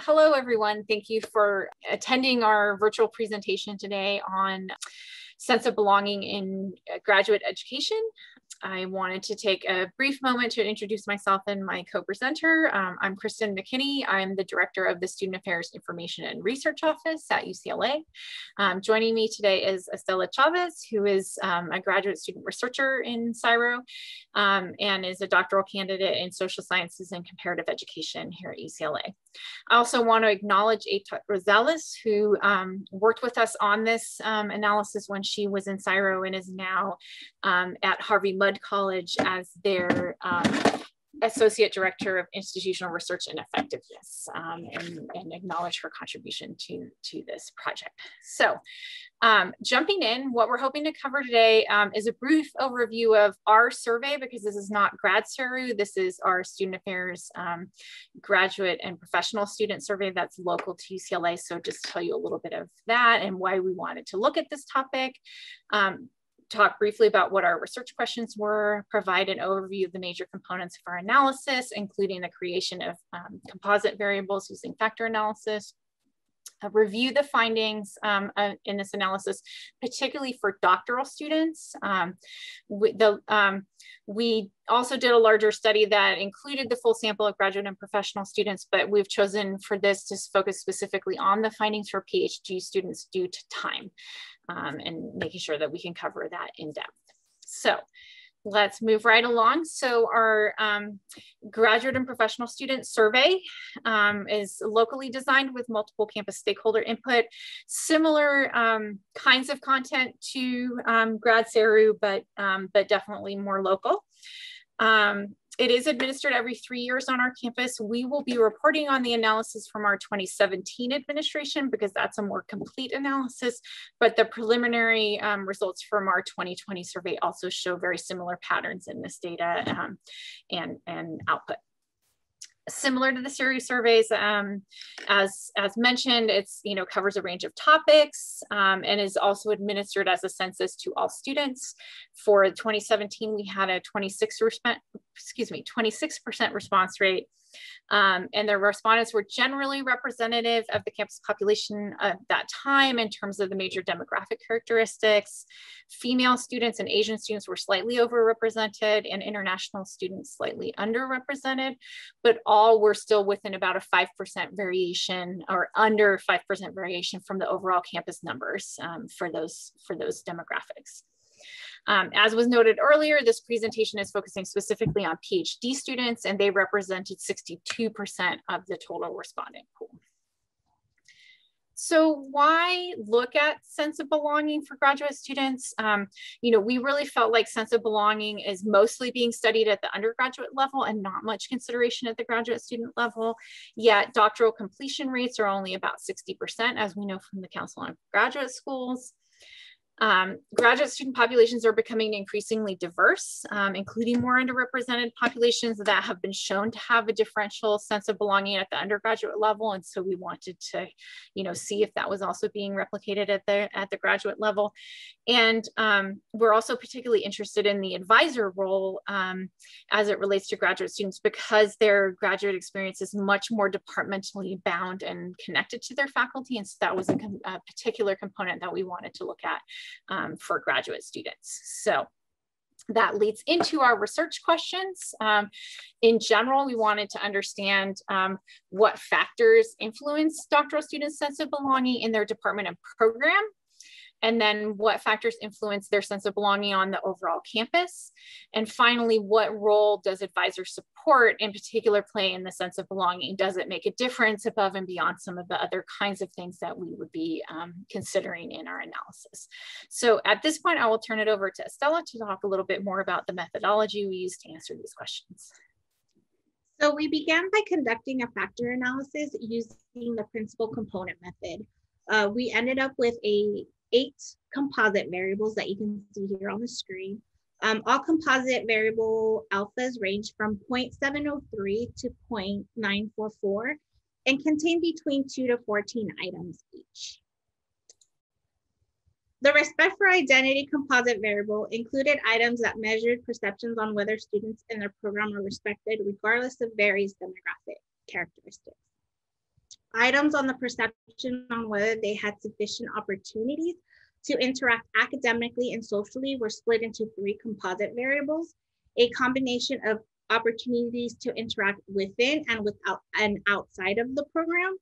Hello, everyone. Thank you for attending our virtual presentation today on sense of belonging in graduate education. I wanted to take a brief moment to introduce myself and my co-presenter. I'm Kristen McKinney. I'm the Director of the Student Affairs Information and Research Office at UCLA. Joining me today is Estela Chavez, who is a graduate student researcher in CSIRO and is a doctoral candidate in social sciences and comparative education here at UCLA. I also want to acknowledge Aita Rosales, who worked with us on this analysis when she was in CSIRO and is now at Harvey Mudd College as their Associate Director of Institutional Research and Effectiveness, and acknowledge her contribution to this project. So jumping in, what we're hoping to cover today is a brief overview of our survey, because this is not GradSERU, this is our Student Affairs Graduate and Professional Student Survey that's local to UCLA. So just tell you a little bit of that and why we wanted to look at this topic. Talk briefly about what our research questions were, provide an overview of the major components of our analysis, including the creation of composite variables using factor analysis, review the findings in this analysis, particularly for doctoral students. We also did a larger study that included the full sample of graduate and professional students, but we've chosen for this to focus specifically on the findings for PhD students due to time and making sure that we can cover that in depth. So let's move right along. So our graduate and professional student survey is locally designed with multiple campus stakeholder input, similar kinds of content to GradSERU, but definitely more local. It is administered every 3 years on our campus. We will be reporting on the analysis from our 2017 administration because that's a more complete analysis, but the preliminary results from our 2020 survey also show very similar patterns in this data and output. Similar to the series surveys, as mentioned, it's covers a range of topics and is also administered as a census to all students. For 2017, we had a 26% response rate, and the respondents were generally representative of the campus population at that time in terms of the major demographic characteristics. Female students and Asian students were slightly overrepresented and international students slightly underrepresented, but all were still within about a 5% variation or under 5% variation from the overall campus numbers for those demographics. As was noted earlier, this presentation is focusing specifically on PhD students, and they represented 62% of the total respondent pool. So why look at sense of belonging for graduate students? We really felt like sense of belonging is mostly being studied at the undergraduate level and not much consideration at the graduate student level, yet doctoral completion rates are only about 60%, as we know from the Council on Graduate Schools. Graduate student populations are becoming increasingly diverse, including more underrepresented populations that have been shown to have a differential sense of belonging at the undergraduate level. And so we wanted to, see if that was also being replicated at the graduate level. And we're also particularly interested in the advisor role as it relates to graduate students, because their graduate experience is much more departmentally bound and connected to their faculty. And so that was a particular component that we wanted to look at for graduate students. So that leads into our research questions. In general, we wanted to understand what factors influence doctoral students' sense of belonging in their department and program, and then what factors influence their sense of belonging on the overall campus. And finally, what role does advisor support in particular play in the sense of belonging? Does it make a difference above and beyond some of the other kinds of things that we would be considering in our analysis? So at this point, I will turn it over to Estela to talk a little bit more about the methodology we used to answer these questions. So we began by conducting a factor analysis using the principal component method. We ended up with 8 composite variables that you can see here on the screen. All composite variable alphas range from 0.703 to 0.944 and contain between 2 to 14 items each. The respect for identity composite variable included items that measured perceptions on whether students in their program are respected regardless of various demographic characteristics. Items on the perception on whether they had sufficient opportunities to interact academically and socially were split into 3 composite variables: a combination of opportunities to interact within and outside of the program,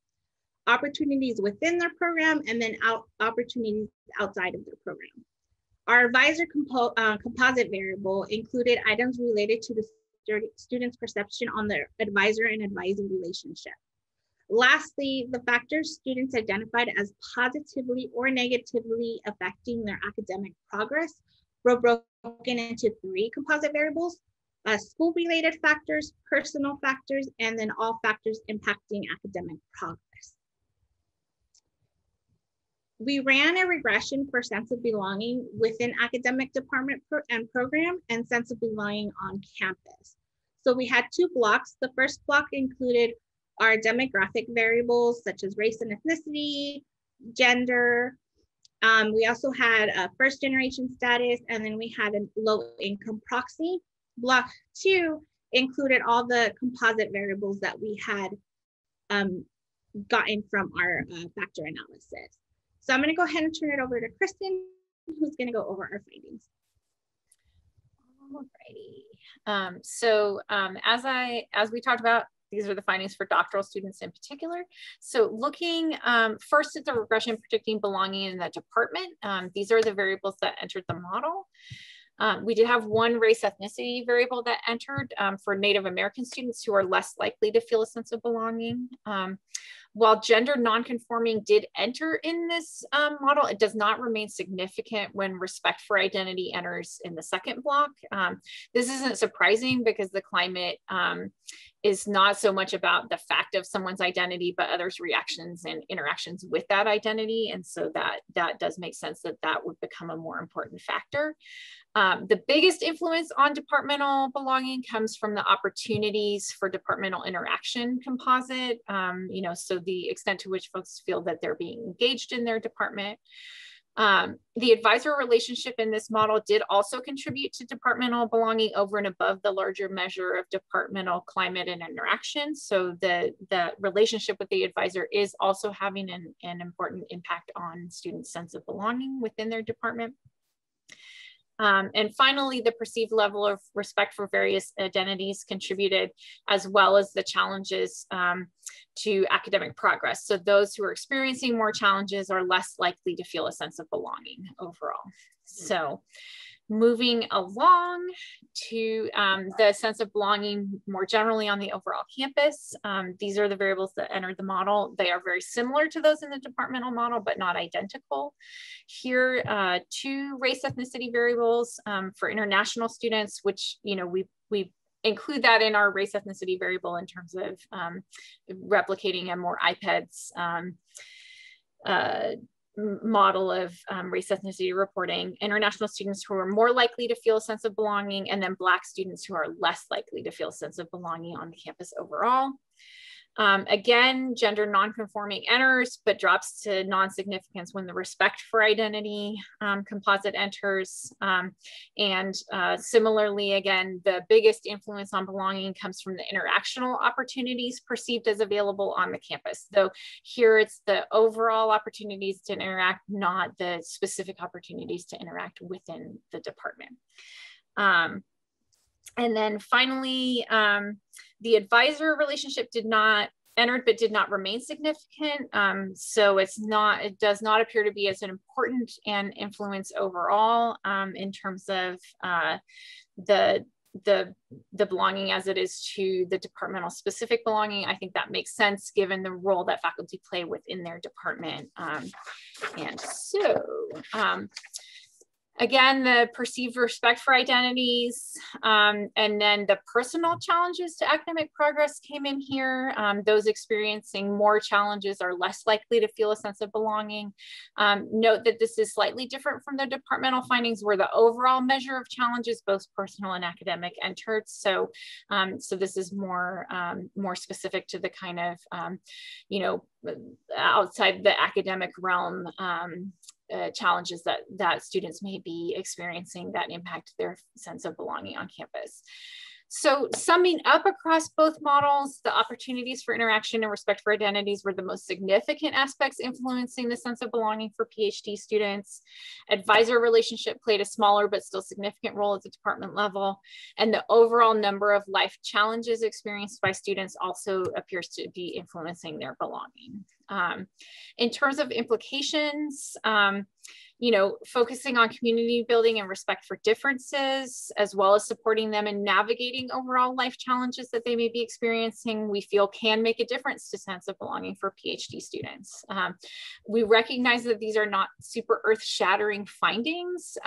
opportunities within their program, and then opportunities outside of their program. Our advisor composite variable included items related to the student's perception on their advisor and advisee relationship. Lastly, the factors students identified as positively or negatively affecting their academic progress were broken into 3 composite variables: school-related factors, personal factors, and then all factors impacting academic progress. We ran a regression for sense of belonging within academic department and program, and sense of belonging on campus. So we had 2 blocks. The first block included our demographic variables such as race and ethnicity, gender. We also had a first generation status, and then we had a low income proxy. Block 2 included all the composite variables that we had gotten from our factor analysis. So I'm going to go ahead and turn it over to Kristen, who's going to go over our findings. Alrighty. As we talked about, these are the findings for doctoral students in particular. So looking first at the regression predicting belonging in the department, these are the variables that entered the model. We did have 1 race ethnicity variable that entered for Native American students who are less likely to feel a sense of belonging. While gender nonconforming did enter in this model, it does not remain significant when respect for identity enters in the second block. This isn't surprising because the climate is not so much about the fact of someone's identity, but others' reactions and interactions with that identity. And so that does make sense that that would become a more important factor. The biggest influence on departmental belonging comes from the opportunities for departmental interaction composite, so the extent to which folks feel that they're being engaged in their department. The advisor relationship in this model did also contribute to departmental belonging over and above the larger measure of departmental climate and interaction. So the relationship with the advisor is also having an important impact on students' sense of belonging within their department. And finally, the perceived level of respect for various identities contributed, as well as the challenges to academic progress. So those who are experiencing more challenges are less likely to feel a sense of belonging overall. So moving along to the sense of belonging more generally on the overall campus. These are the variables that entered the model. They are very similar to those in the departmental model, but not identical. Here, 2 race ethnicity variables for international students, which we include that in our race ethnicity variable in terms of replicating a more IPEDS model of race ethnicity reporting, international students who are more likely to feel a sense of belonging, and then Black students who are less likely to feel a sense of belonging on the campus overall. Again, gender nonconforming enters, but drops to non-significance when the respect for identity composite enters. Similarly, again, the biggest influence on belonging comes from the interactional opportunities perceived as available on the campus. Though here it's the overall opportunities to interact, not the specific opportunities to interact within the department. And then finally, the advisor relationship entered but did not remain significant. So it does not appear to be as an important and influence overall in terms of the belonging as it is to the departmental specific belonging. I think that makes sense given the role that faculty play within their department. Again, the perceived respect for identities, and then the personal challenges to academic progress came in here. Those experiencing more challenges are less likely to feel a sense of belonging. Note that this is slightly different from the departmental findings where the overall measure of challenges, both personal and academic, entered. So this is more specific to the kind of, outside the academic realm challenges that students may be experiencing that impact their sense of belonging on campus. So summing up across both models, the opportunities for interaction and respect for identities were the most significant aspects influencing the sense of belonging for PhD students. Advisor relationship played a smaller but still significant role at the department level. And the overall number of life challenges experienced by students also appears to be influencing their belonging. In terms of implications, you know, focusing on community building and respect for differences, as well as supporting them in navigating overall life challenges that they may be experiencing, we feel can make a difference to sense of belonging for PhD students. We recognize that these are not super earth-shattering findings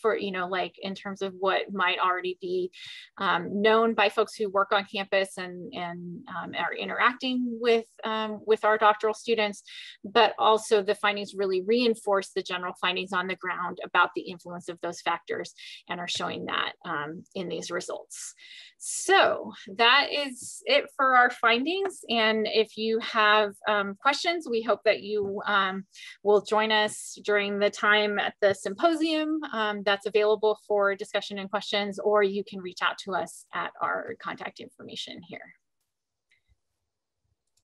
for, you know, like in terms of what might already be known by folks who work on campus and are interacting with our doctoral students, but also the findings really reinforce the general findings on the ground about the influence of those factors and are showing that in these results. So that is it for our findings. And if you have questions, we hope that you will join us during the time at the symposium that's available for discussion and questions, or you can reach out to us at our contact information here.